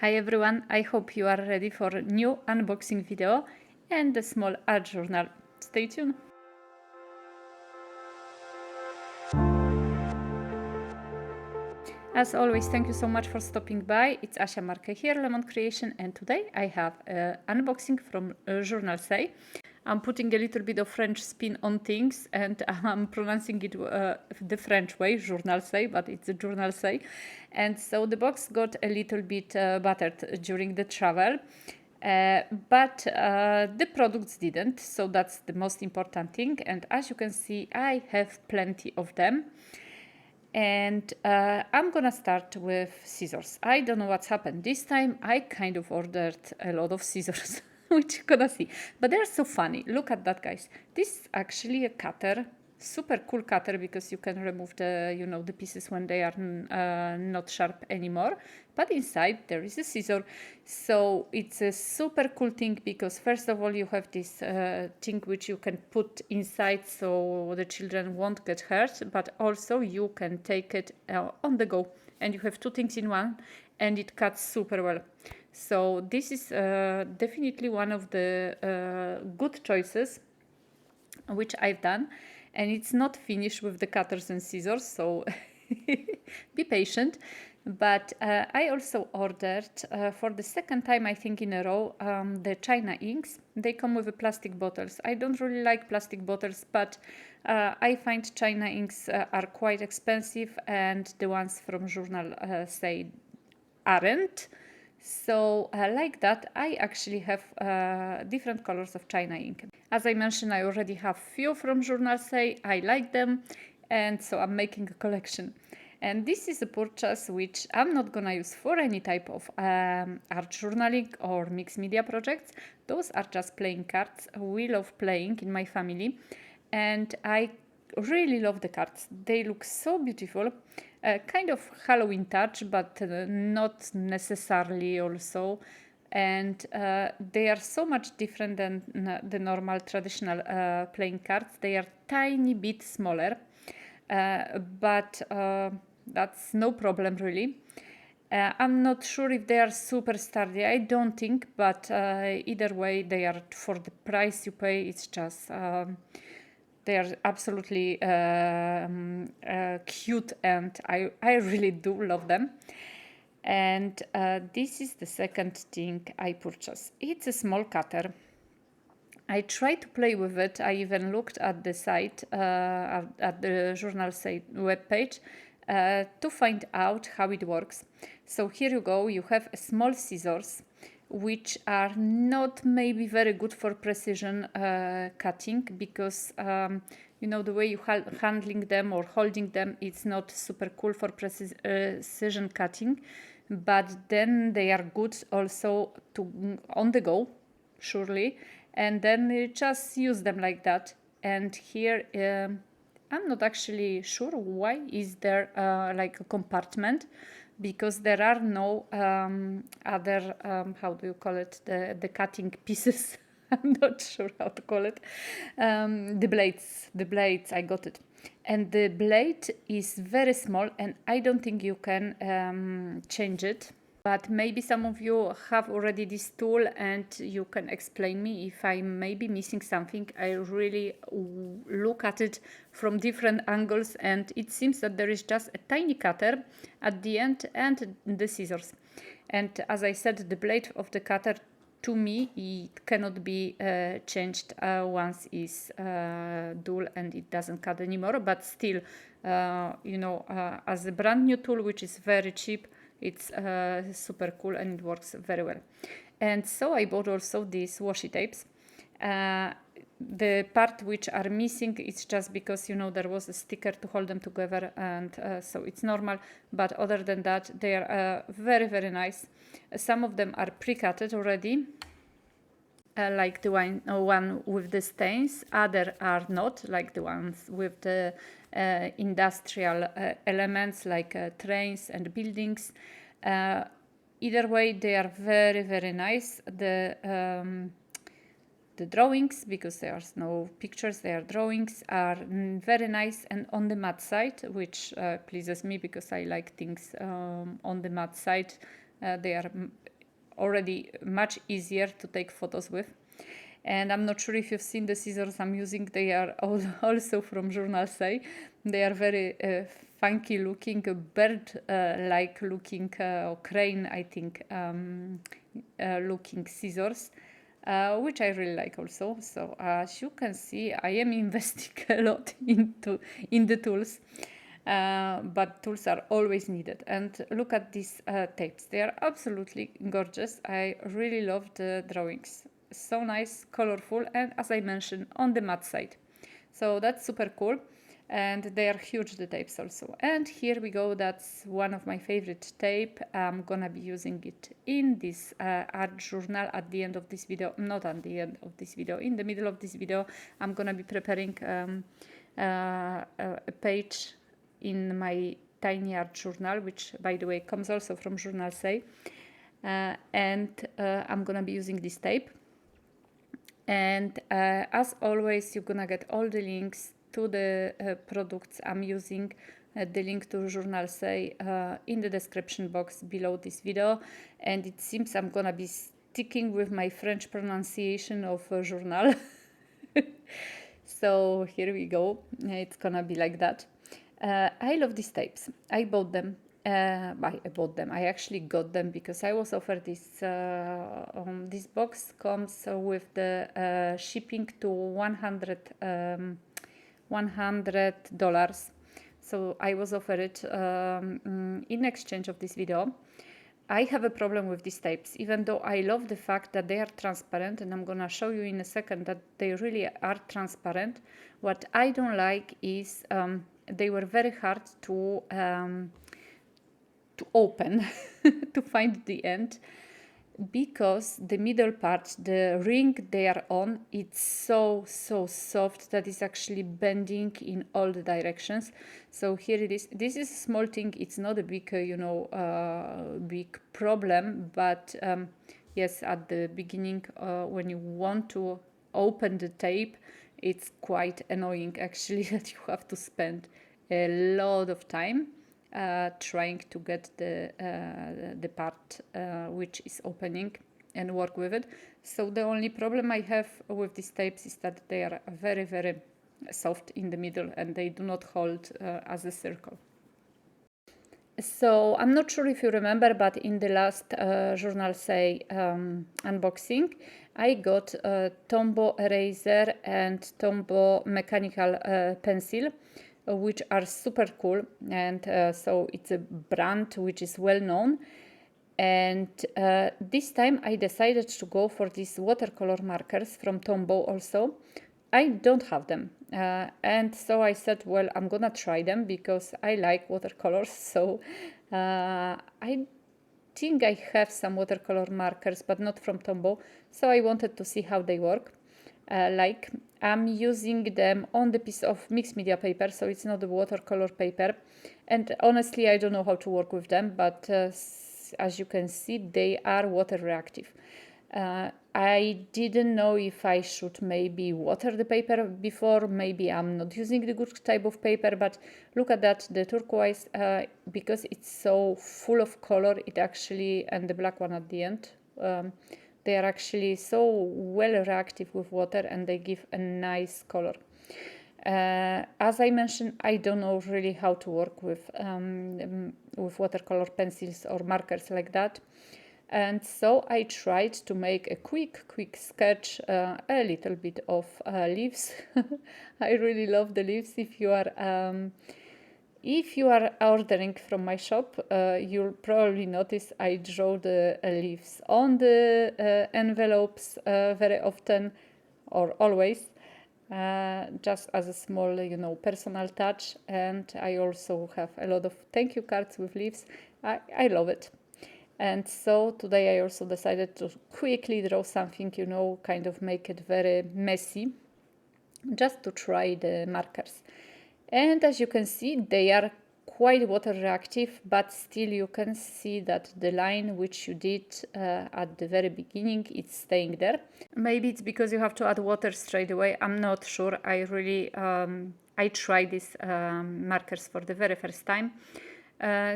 Hi everyone, I hope you are ready for a new unboxing video and a small art journal. Stay tuned. As always, thank you so much for stopping by. It's Asia Marquet here, Lemon Creation, and today I have an unboxing from JOURNALSAY. I'm putting a little bit of French spin on things and I'm pronouncing it the French way, JOURNALSAY, but it's a JOURNALSAY. And so the box got a little bit battered during the travel. But the products didn't, so that's the most important thing. And as you can see, I have plenty of them. And I'm gonna start with scissors. I don't know what's happened this time. I kind of ordered a lot of scissors, which you're gonna see. But they're so funny. Look at that, guys. This is actually a cutter. Super cool cutter because you can remove the, the pieces when they are not sharp anymore. But inside there is a scissor. So it's a super cool thing because first of all you have this thing which you can put inside so the children won't get hurt. But also you can take it on the go. And you have two things in one and it cuts super well. So this is definitely one of the good choices which I've done. And it's not finished with the cutters and scissors, so be patient. But I also ordered, for the second time I think in a row, the China inks. They come with the plastic bottles. I don't really like plastic bottles, but I find China inks are quite expensive and the ones from JOURNALSAY aren't. So like that, I actually have different colors of China ink. As I mentioned, I already have few from JOURNALSAY. I like them, and so I'm making a collection. And this is a purchase which I'm not gonna use for any type of art journaling or mixed media projects. Those are just playing cards. We love playing in my family, and I really love the cards. They look so beautiful. Kind of Halloween touch, but not necessarily also. And they are so much different than the normal traditional playing cards. They are tiny bit smaller, but that's no problem really. I'm not sure if they are super sturdy. I don't think, but either way, they are for the price you pay. It's just they are absolutely cute, and I really do love them. And this is the second thing I purchased. It's a small cutter. I tried to play with it. I even looked at the site, at the JOURNALSAY webpage, to find out how it works. So here you go. You have a small scissors, which are not maybe very good for precision cutting because the way you handling them or holding them, it's not super cool for precision cutting. But then they are good also to on the go, surely, and then you just use them like that. And here I'm not actually sure why is there like a compartment, because there are no other how do you call it, the cutting pieces. I'm not sure how to call it. The blades, I got it. And the blade is very small and I don't think you can change it. But maybe some of you have already this tool and you can explain me if I may be missing something. I really look at it from different angles and it seems that there is just a tiny cutter at the end and the scissors. And as I said, the blade of the cutter, to me, it cannot be changed once it's dull and it doesn't cut anymore. But still, as a brand new tool, which is very cheap, it's super cool and it works very well. And so I bought also these washi tapes. The part which are missing, it's just because there was a sticker to hold them together, and so it's normal. But other than that, they are very, very nice. Some of them are pre-cutted already, like the one with the stains. Other are not, like the ones with the industrial elements like trains and buildings. Either way, they are very, very nice. The drawings, because there are no pictures, they are drawings, are very nice and on the matte side, which pleases me because I like things on the matte side. They are already much easier to take photos with. And I'm not sure if you've seen the scissors I'm using. They are also from JOURNALSAY. They are very funky looking, bird-like looking, or crane, I think, looking scissors, which I really like also. So as you can see, I am investing a lot in the tools. But tools are always needed. And look at these tapes. They are absolutely gorgeous. I really love the drawings. So nice, colorful, and as I mentioned, on the matte side. So that's super cool. And they are huge, the tapes also. And here we go. That's one of my favorite tape. I'm gonna be using it in this art journal at the end of this video. Not at the end of this video. In the middle of this video, I'm gonna be preparing a page in my tiny art journal, which, by the way, comes also from JOURNALSAY. And I'm gonna be using this tape. And as always, you're gonna get all the links to the products I'm using, the link to JOURNALSAY in the description box below this video. And it seems I'm gonna be sticking with my French pronunciation of journal. So here we go. It's gonna be like that. I love these tapes. I bought them. I actually got them because I was offered this. This box comes with the shipping to $100. So I was offered it in exchange of this video. I have a problem with these tapes, even though I love the fact that they are transparent, and I'm gonna show you in a second that they really are transparent. What I don't like is they were very hard to open, to find the end, because the middle part, the ring they are on, it's so soft that it's actually bending in all the directions. So here it is. This is a small thing. It's not a big, big problem, but yes, at the beginning, when you want to open the tape, it's quite annoying actually that you have to spend a lot of time trying to get the part which is opening and work with it. So the only problem I have with these tapes is that they are very soft in the middle and they do not hold as a circle. So I'm not sure if you remember, but in the last JOURNALSAY unboxing, I got a Tombow eraser and Tombow mechanical pencil, which are super cool. And so it's a brand which is well known. And this time I decided to go for these watercolor markers from Tombow also. I don't have them. And so I said, well, I'm gonna try them because I like watercolors. So I think I have some watercolor markers, but not from Tombow. So I wanted to see how they work. Like I'm using them on the piece of mixed media paper, so it's not a watercolor paper. And honestly, I don't know how to work with them, but as you can see, they are water reactive. I didn't know if I should maybe water the paper before. Maybe I'm not using the good type of paper, but look at that, the turquoise, because it's so full of color, it actually, and the black one at the end, they are actually so well reactive with water and they give a nice color. As I mentioned, I don't know really how to work with watercolor pencils or markers like that. And so I tried to make a quick sketch, a little bit of leaves. I really love the leaves. If you are ordering from my shop, you'll probably notice I draw the leaves on the envelopes very often or always, just as a small, personal touch. And I also have a lot of thank you cards with leaves. I love it. And so today I also decided to quickly draw something, kind of make it very messy, just to try the markers. And as you can see, they are quite water reactive, but still you can see that the line which you did at the very beginning, it's staying there. Maybe it's because you have to add water straight away. I'm not sure. I tried these markers for the very first time.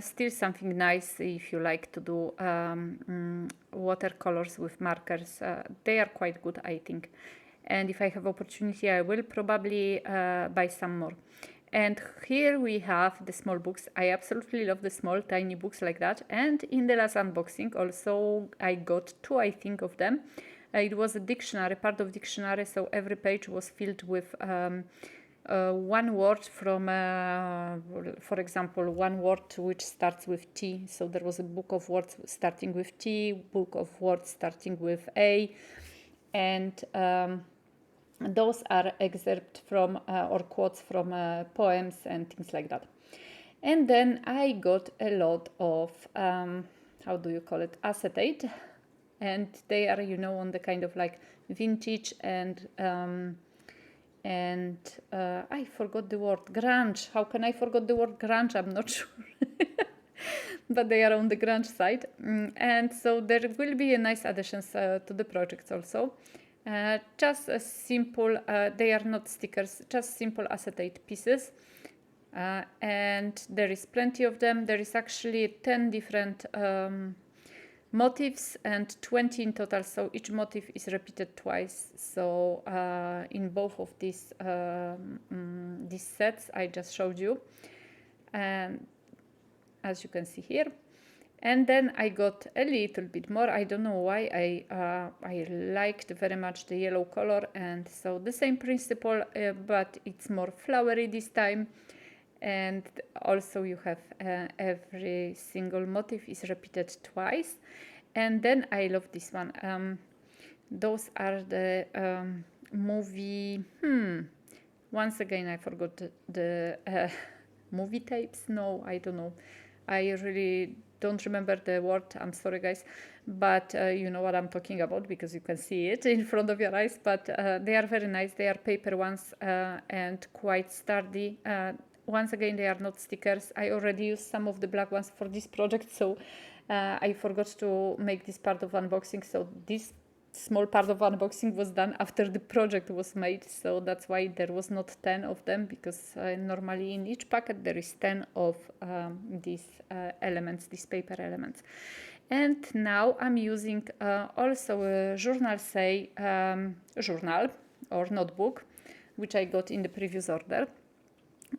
Still something nice if you like to do watercolors with markers. They are quite good, I think. And if I have opportunity, I will probably buy some more. And here we have the small books. I absolutely love the small, tiny books like that. And in the last unboxing, also, I got two, I think, of them. It was a dictionary, part of dictionary, so every page was filled with one word from, for example, one word which starts with T. So there was a book of words starting with T, book of words starting with A, and those are excerpts from or quotes from poems and things like that. And then I got a lot of, how do you call it, acetate. And they are, you know, on the kind of like vintage and I forgot the word, grunge. How can I forget the word grunge? I'm not sure. But they are on the grunge side. And so there will be a nice additions to the projects also. Just a simple, they are not stickers, just simple acetate pieces. And there is plenty of them. There is actually 10 different motifs and 20 in total, so each motif is repeated twice. So in both of these sets I just showed you, and as you can see here. And then I got a little bit more. I don't know why. I liked very much the yellow color, and so the same principle, but it's more flowery this time. And also you have every single motif is repeated twice. And then I love this one. Those are the movie. Once again, I forgot the movie tapes. No, I don't know. I really don't remember the word. I'm sorry, guys, but you know what I'm talking about because you can see it in front of your eyes. But they are very nice. They are paper ones and quite sturdy. Once again, they are not stickers. I already used some of the black ones for this project, so I forgot to make this part of unboxing. So this small part of unboxing was done after the project was made, so that's why there was not 10 of them, because normally in each packet there is 10 of these elements, these paper elements. And now I'm using also a JOURNALSAY journal or notebook, which I got in the previous order.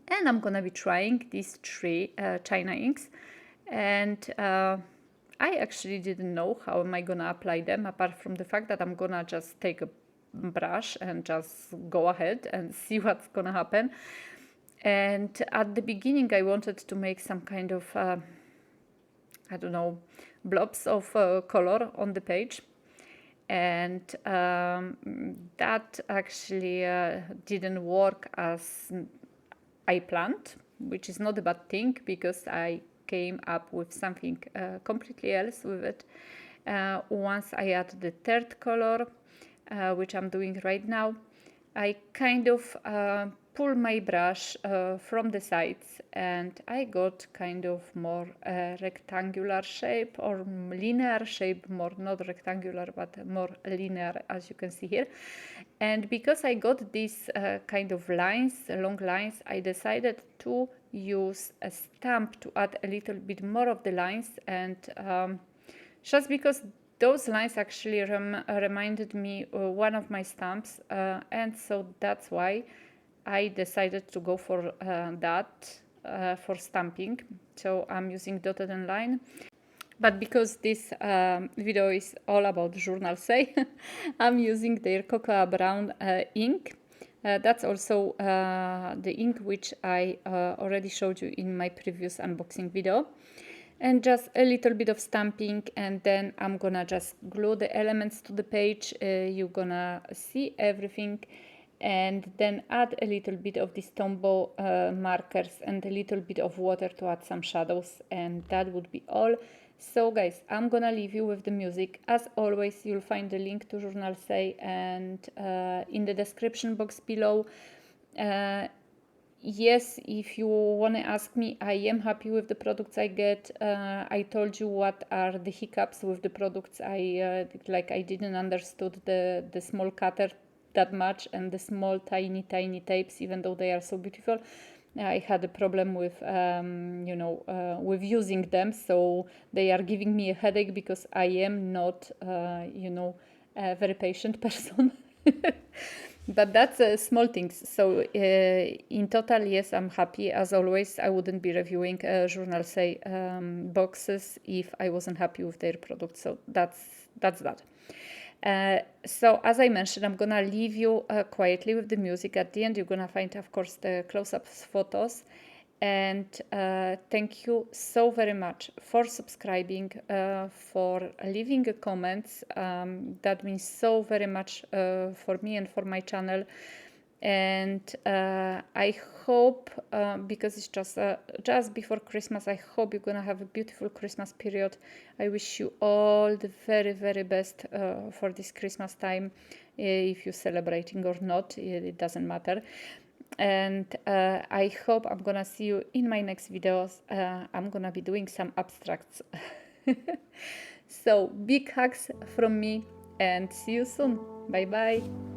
And I'm gonna be trying these three China inks, and I actually didn't know how am I gonna apply them, apart from the fact that I'm gonna just take a brush and just go ahead and see what's gonna happen. And at the beginning I wanted to make some kind of I don't know, blobs of color on the page, and that actually didn't work as I planned, which is not a bad thing, because I came up with something completely else with it. Once I add the third color, which I'm doing right now, I kind of pull my brush from the sides, and I got kind of more rectangular shape or linear shape, more not rectangular but more linear, as you can see here. And because I got these kind of lines, long lines, I decided to use a stamp to add a little bit more of the lines, and just because those lines actually reminded me one of my stamps, and so that's why I decided to go for that for stamping. So I'm using dotted and line. But because this video is all about JOURNALSAY, I'm using their cocoa brown ink. That's also the ink which I already showed you in my previous unboxing video. And just a little bit of stamping, and then I'm gonna just glue the elements to the page. You're gonna see everything, and then add a little bit of these Tombow markers and a little bit of water to add some shadows, and that would be all. So guys, I'm gonna leave you with the music. As always, you'll find the link to JOURNALSAY and in the description box below. Yes, if you want to ask me, I am happy with the products I get. I told you what are the hiccups with the products. I didn't understood the small cutter that much, and the small tiny tapes, even though they are so beautiful. I had a problem with, with using them, so they are giving me a headache because I am not, a very patient person. But that's small things. So in total, yes, I'm happy. As always, I wouldn't be reviewing JOURNALSAY boxes if I wasn't happy with their product. So that's that. So as I mentioned, I'm gonna leave you quietly with the music. At the end, you're gonna find, of course, the close-up photos. And thank you so very much for subscribing, for leaving a comments. That means so very much for me and for my channel. And I hope, because it's just before Christmas, I hope you're gonna have a beautiful Christmas period. I wish you all the very, very best for this Christmas time. If you're celebrating or not, it doesn't matter. And I hope I'm gonna see you in my next videos. I'm gonna be doing some abstracts. So big hugs from me and see you soon. Bye bye.